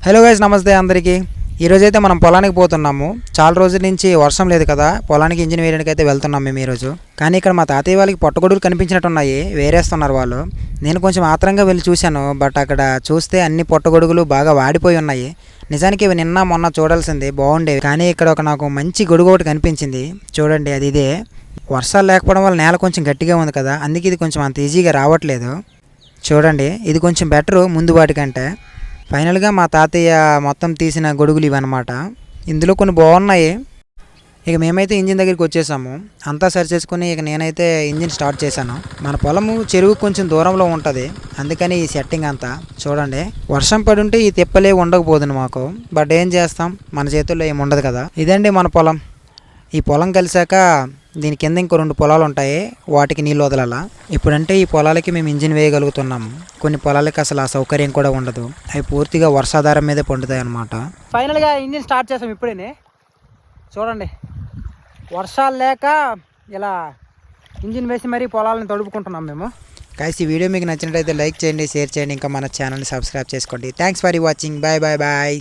Hello guys, నమస్తే అందరికీ. ఈరోజైతే మనం పొలానికి పోతున్నాము. చాలా రోజుల నుంచి వర్షం లేదు కదా, పొలానికి ఇంజిన్ వేయడానికి అయితే వెళ్తున్నాం మేము ఈరోజు. కానీ ఇక్కడ మా తాతయ్య వాళ్ళకి పొట్టగొడుగులు కనిపించినట్టున్నాయి, వేరేస్తున్నారు వాళ్ళు. నేను కొంచెం ఆత్రంగా వెళ్ళి చూశాను, బట్ అక్కడ చూస్తే అన్ని పొట్టగొడుగులు బాగా వాడిపోయి ఉన్నాయి. నిజానికి ఇవి నిన్న మొన్న చూడాల్సింది బాగుండేవి, కానీ ఇక్కడ నాకు మంచి గొడుగు ఒకటి కనిపించింది. చూడండి, అది ఇదే. వర్షాలు లేకపోవడం వల్ల నేల కొంచెం గట్టిగా ఉంది కదా, అందుకే ఇది కొంచెం అంత ఈజీగా రావట్లేదు. చూడండి, ఇది కొంచెం బెటరు ముందు వాటికంటే. ఫైనల్గా మా తాతయ్య మొత్తం తీసిన గొడుగులు ఇవన్నమాట. ఇందులో కొన్ని బాగున్నాయి. ఇక మేమైతే ఇంజిన్ దగ్గరికి వచ్చేసాము. అంతా సరి చేసుకుని ఇక నేనైతే ఇంజిన్ స్టార్ట్ చేశాను. మన పొలము చెరువు కొంచెం దూరంలో ఉంటుంది, అందుకని ఈ సెట్టింగ్ అంతా. చూడండి, వర్షం పడుంటే ఈ తిప్పలే ఉండకపోతుంది మాకు, బట్ ఏం చేస్తాం, మన చేతుల్లో ఏమి ఉండదు కదా. ఇదండి మన పొలం. ఈ పొలం కలిసాక దీని కింద ఇంకో 2 పొలాలు ఉంటాయి, వాటికి నీళ్ళు వదలాల. ఇప్పుడంటే ఈ పొలాలకి మేము ఇంజిన్ వేయగలుగుతున్నాము. కొన్ని పొలాలకి అసలు ఆ సౌకర్యం కూడా ఉండదు, అవి పూర్తిగా వర్షాధారం మీదే పండుతాయి అన్నమాట. ఫైనల్గా ఇంజిన్ స్టార్ట్ చేసాం ఇప్పుడే. చూడండి, వర్షాలు లేక ఇలా ఇంజిన్ వేసి మరీ పొలాలను తడుపుకుంటున్నాం మేము. గైస్, ఈ వీడియో మీకు నచ్చినట్లయితే లైక్ చేయండి, షేర్ చేయండి, ఇంకా మన ఛానల్ని సబ్స్క్రైబ్ చేసుకోండి. Thanks for watching. Bye bye bye.